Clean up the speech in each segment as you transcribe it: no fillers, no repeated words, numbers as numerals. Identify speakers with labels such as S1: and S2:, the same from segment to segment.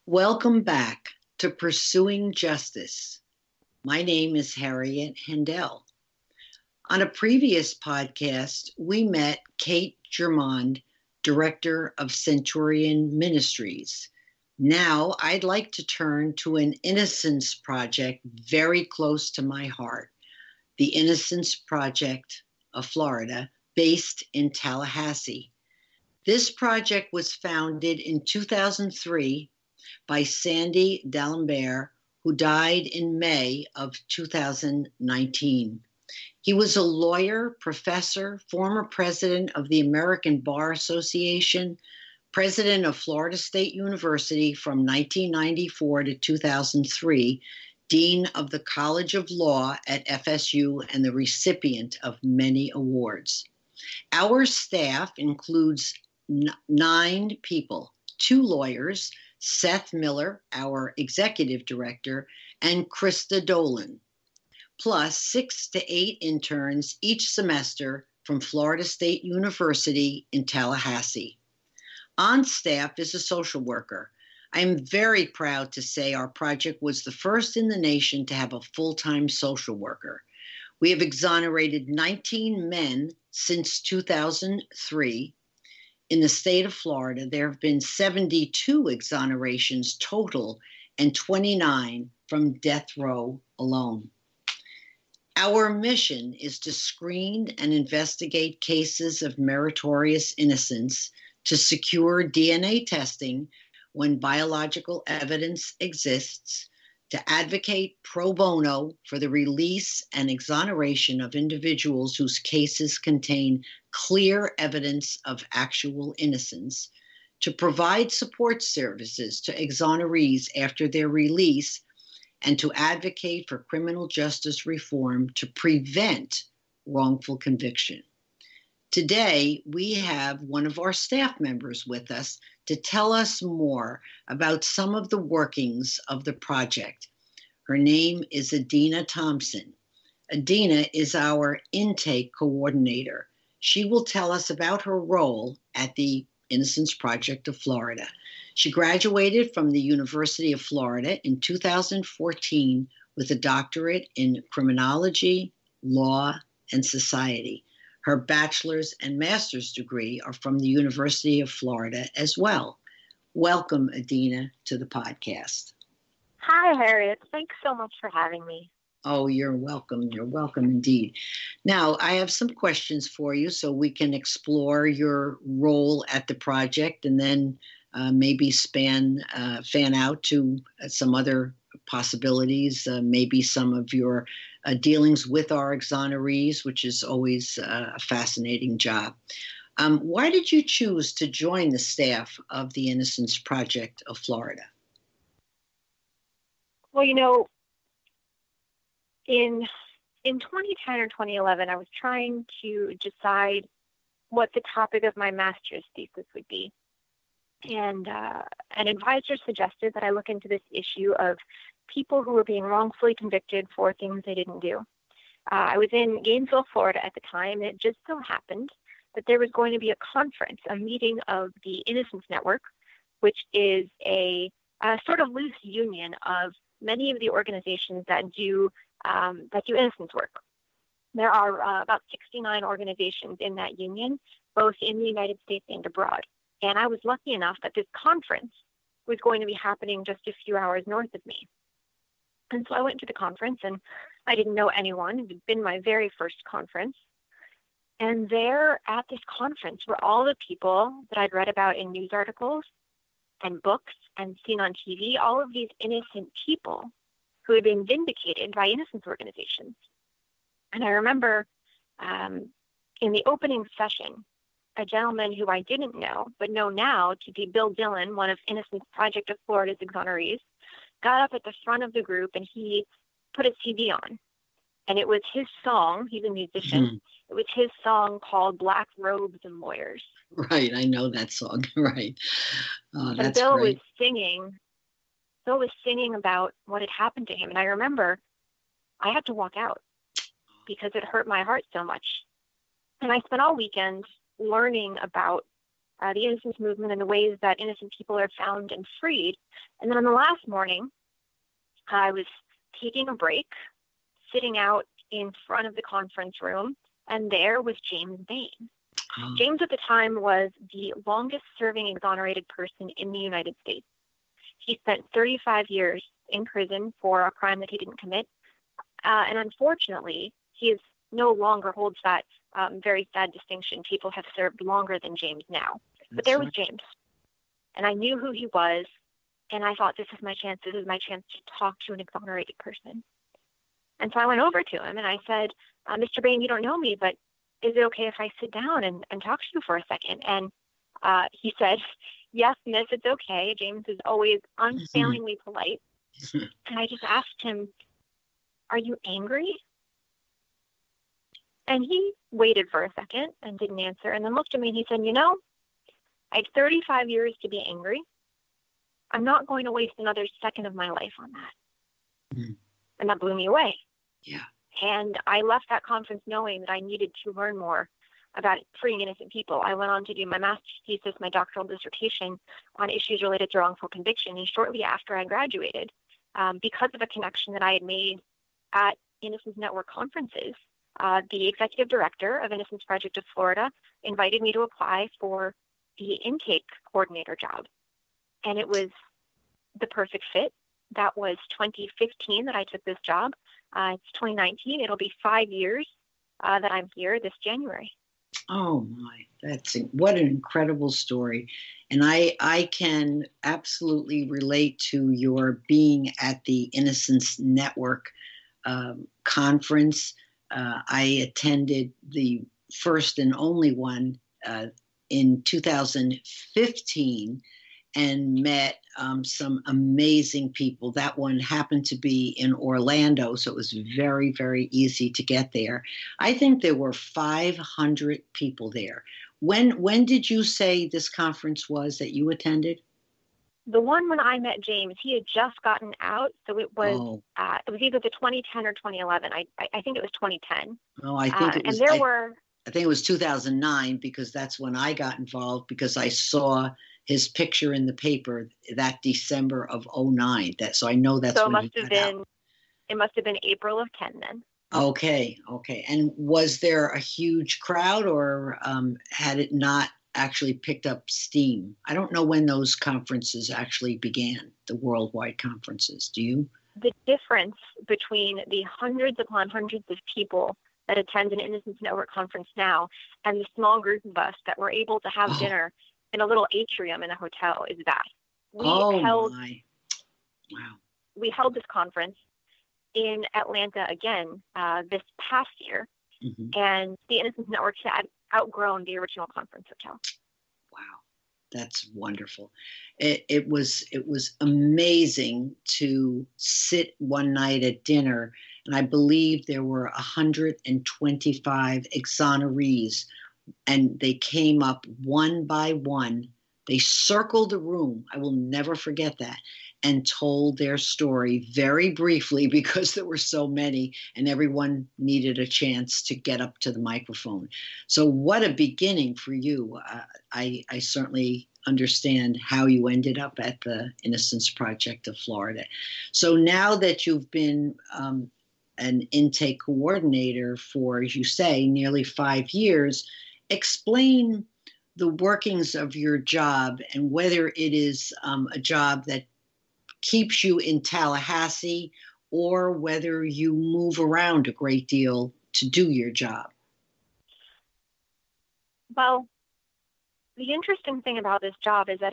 S1: Welcome back to Pursuing Justice. My name is Harriet Hendel. On a previous podcast, we met Kate Germond, Director of Centurion Ministries. Now, I'd like to turn to an Innocence project very close to my heart, the Innocence Project of Florida, based in Tallahassee. This project was founded in 2003 by Sandy D'Alembert, who died in May of 2019. He was a lawyer, professor, former president of the American Bar Association, president of Florida State University from 1994 to 2003, dean of the College of Law at FSU, and the recipient of many awards. Our staff includes 9 people, 2 lawyers, Seth Miller, our executive director, and Krista Dolan, plus 6 to 8 interns each semester from Florida State University in Tallahassee. On staff is a social worker. I'm very proud to say our project was the first in the nation to have a full-time social worker. We have exonerated 19 men since 2003. In the state of Florida, there have been 72 exonerations total and 29 from death row alone. Our mission is to screen and investigate cases of meritorious innocence, to secure DNA testing when biological evidence exists, to advocate pro bono for the release and exoneration of individuals whose cases contain clear evidence of actual innocence, to provide support services to exonerees after their release, and to advocate for criminal justice reform to prevent wrongful conviction. Today, we have one of our staff members with us to tell us more about some of the workings of the project. Her name is Adina Thompson. Adina is our intake coordinator. She will tell us about her role at the Innocence Project of Florida. She graduated from the University of Florida in 2014 with a doctorate in criminology, law, and society. Her bachelor's and master's degree are from the University of Florida as well. Welcome, Adina, to the podcast.
S2: Hi, Harriet. Thanks so much for having me.
S1: Oh, you're welcome. You're welcome indeed. Now, I have some questions for you so we can explore your role at the project and then maybe fan out to some other possibilities, maybe some of your dealings with our exonerees, which is always a fascinating job. Why did you choose to join the staff of the Innocence Project of Florida?
S2: Well, in 2010 or 2011, I was trying to decide what the topic of my master's thesis would be. And an advisor suggested that I look into this issue of people who were being wrongfully convicted for things they didn't do. I was in Gainesville, Florida at the time, and it just so happened that there was going to be a conference, a meeting of the Innocence Network, which is a sort of loose union of many of the organizations that do innocence work. There are about 69 organizations in that union, both in the United States and abroad. And I was lucky enough that this conference was going to be happening just a few hours north of me. And so I went to the conference, and I didn't know anyone. It had been my very first conference. And there at this conference were all the people that I'd read about in news articles and books and seen on TV, all of these innocent people who had been vindicated by innocence organizations. And I remember in the opening session, a gentleman who I didn't know, but know now to be Bill Dillon, one of Innocence Project of Florida's exonerees, got up at the front of the group and he put a CD on. And it was his song. He's a musician. Mm-hmm. It was his song called Black Robes and Lawyers.
S1: Right. I know that song. Right. That's
S2: and Bill
S1: great.
S2: Bill was singing about what had happened to him. And I remember I had to walk out because it hurt my heart so much. And I spent all weekend learning about the innocence movement and the ways that innocent people are found and freed. And then on the last morning, I was taking a break, sitting out in front of the conference room, and there was James Bain. Oh. James at the time was the longest serving exonerated person in the United States. He spent 35 years in prison for a crime that he didn't commit. And unfortunately, he is no longer holds that very sad distinction. People have served longer than James now. But there was James. And I knew who he was. And I thought, this is my chance. This is my chance to talk to an exonerated person. And so I went over to him and I said, Mr. Bain, you don't know me, but is it okay if I sit down and talk to you for a second? And he said, yes, miss, it's okay. James is always unfailingly polite. And I just asked him, are you angry? And he waited for a second and didn't answer, and then looked at me and he said, I had 35 years to be angry. I'm not going to waste another second of my life on that. Mm. And that blew me away.
S1: Yeah.
S2: And I left that conference knowing that I needed to learn more about freeing innocent people. I went on to do my master's thesis, my doctoral dissertation on issues related to wrongful conviction. And shortly after I graduated, because of a connection that I had made at Innocence Network conferences, the executive director of Innocence Project of Florida invited me to apply for the intake coordinator job. And it was the perfect fit. That was 2015 that I took this job. It's 2019. It'll be 5 years that I'm here this January.
S1: Oh my, what an incredible story. And I can absolutely relate to your being at the Innocence Network conference. I attended the first and only one in 2015 and met some amazing people. That one happened to be in Orlando, so it was very, very easy to get there. I think there were 500 people there. When did you say this conference was that you attended?
S2: The one when I met James, he had just gotten out, so it was either the 2010 or 2011. I think it was 2010.
S1: Oh, I think it was.
S2: And
S1: I think it was 2009 because that's when I got involved because I saw his picture in the paper that December of 2009. So I know that's when he got out.
S2: It must have been April of 10 then.
S1: Okay. And was there a huge crowd or had it not actually picked up steam? I don't know when those conferences actually began, the worldwide conferences. Do you?
S2: The difference between the hundreds upon hundreds of people that attend an Innocence Network conference now and the small group of us that were able to have dinner in a little atrium in a hotel is vast. We held this conference in Atlanta again this past year, and the Innocence Network had outgrown the original conference hotel.
S1: Wow, that's wonderful. It was amazing to sit one night at dinner, and I believe there were 125 exonerees, and they came up one by one. They circled the room. I will never forget that. And told their story very briefly because there were so many and everyone needed a chance to get up to the microphone. So what a beginning for you. I certainly understand how you ended up at the Innocence Project of Florida. So now that you've been an intake coordinator for, as you say, nearly 5 years, explain the workings of your job and whether it is a job that keeps you in Tallahassee or whether you move around a great deal to do your job.
S2: Well, the interesting thing about this job is that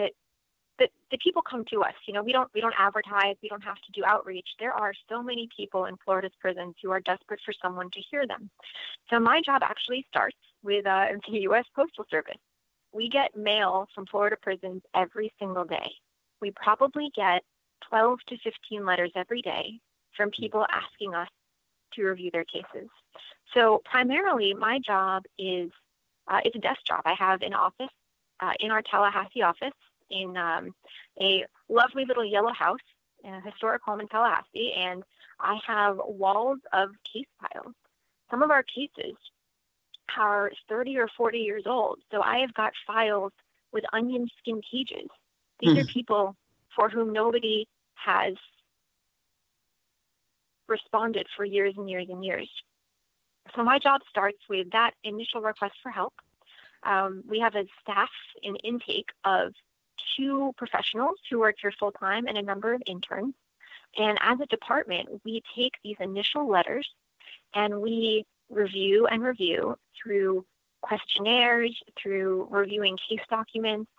S2: the people come to us. We don't advertise. We don't have to do outreach. There are so many people in Florida's prisons who are desperate for someone to hear them. So my job actually starts with the U.S. Postal Service. We get mail from Florida prisons every single day. We probably get 12 to 15 letters every day from people asking us to review their cases. So primarily my job is it's a desk job. I have an office in our Tallahassee office in a lovely little yellow house in a historic home in Tallahassee, and I have walls of case files. Some of our cases are 30 or 40 years old, so I have got files with onion skin cages. These are people for whom nobody has responded for years and years and years. So my job starts with that initial request for help. We have a staff in intake of 2 professionals who work here full-time and a number of interns. And as a department, we take these initial letters and we review through questionnaires, through reviewing case documents,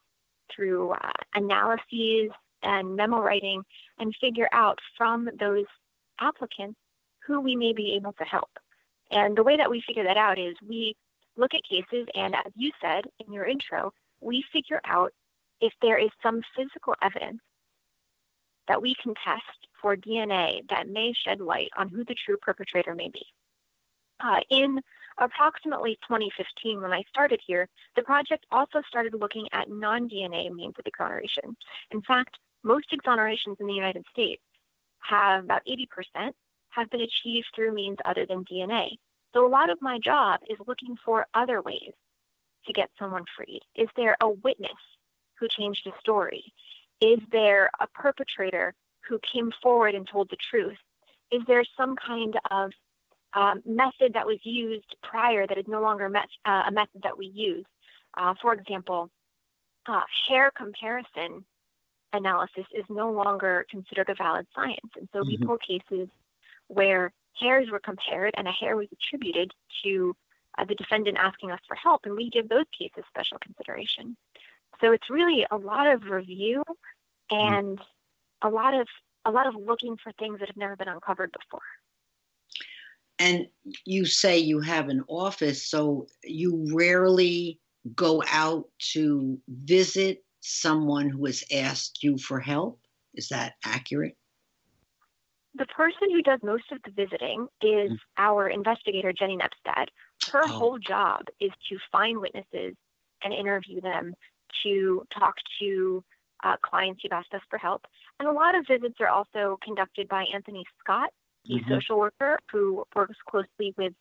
S2: through analyses and memo writing, and figure out from those applicants who we may be able to help. And the way that we figure that out is we look at cases, and as you said in your intro, we figure out if there is some physical evidence that we can test for DNA that may shed light on who the true perpetrator may be. In approximately 2015, when I started here, the project also started looking at non-DNA means of exoneration. In fact, most exonerations in the United States have about 80% have been achieved through means other than DNA. So a lot of my job is looking for other ways to get someone freed. Is there a witness who changed a story? Is there a perpetrator who came forward and told the truth? Is there some kind of method that was used prior that is no longer a method that we use? For example, hair comparison analysis is no longer considered a valid science. And so we pull cases where hairs were compared and a hair was attributed to the defendant asking us for help, and we give those cases special consideration. So it's really a lot of review and a lot of looking for things that have never been uncovered before.
S1: And you say you have an office, so you rarely go out to visit someone who has asked you for help. Is that accurate?
S2: The person who does most of the visiting is our investigator, Jenny Nepstad. Her whole job is to find witnesses and interview them, to talk to clients who've asked us for help. And a lot of visits are also conducted by Anthony Scott, the social worker who works closely with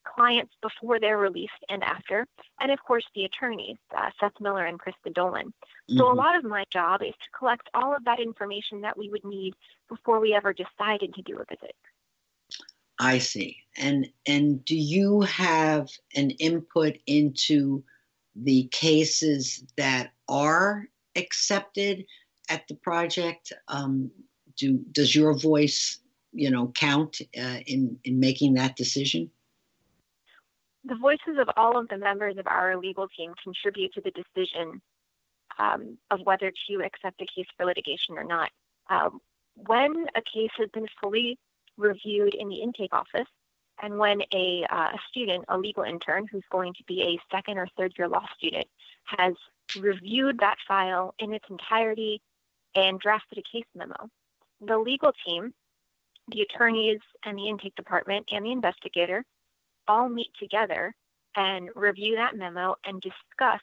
S2: clients before they're released and after, and of course the attorneys, Seth Miller and Krista Dolan. So a lot of my job is to collect all of that information that we would need before we ever decided to do a visit.
S1: I see. And do you have an input into the cases that are accepted at the project? Does your voice, count in making that decision?
S2: The voices of all of the members of our legal team contribute to the decision of whether to accept a case for litigation or not. When a case has been fully reviewed in the intake office, and when a student, a legal intern who's going to be a second or third year law student, has reviewed that file in its entirety and drafted a case memo, the legal team, the attorneys and the intake department and the investigator all meet together and review that memo and discuss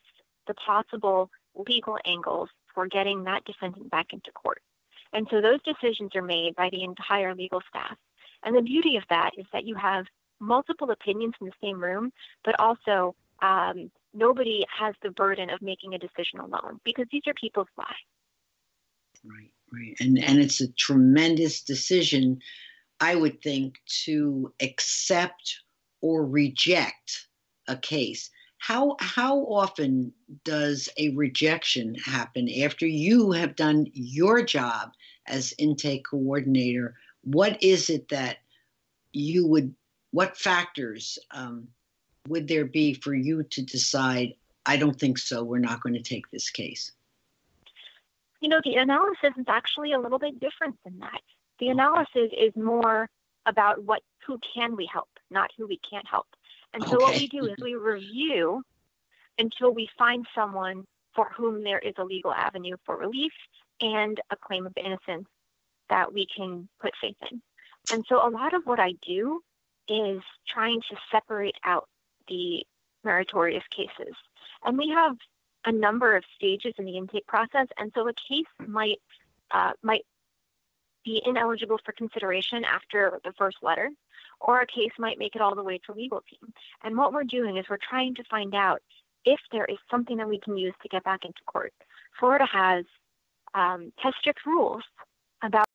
S2: the possible legal angles for getting that defendant back into court. And so those decisions are made by the entire legal staff. And the beauty of that is that you have multiple opinions in the same room, but also nobody has the burden of making a decision alone, because these are people's lives.
S1: Right. And it's a tremendous decision, I would think, to accept or reject a case. How often does a rejection happen after you have done your job as intake coordinator? What is it that what factors would there be for you to decide, I don't think so, we're not going to take this case?
S2: The analysis is actually a little bit different than that. The analysis is more about who can we help, not who we can't help. And so what we do is we review until we find someone for whom there is a legal avenue for relief and a claim of innocence that we can put faith in. And so a lot of what I do is trying to separate out the meritorious cases. And we have a number of stages in the intake process, and so a case might be ineligible for consideration after the first letter, or a case might make it all the way to legal team. And what we're doing is we're trying to find out, if there is something that we can use to get back into court. Florida has strict rules about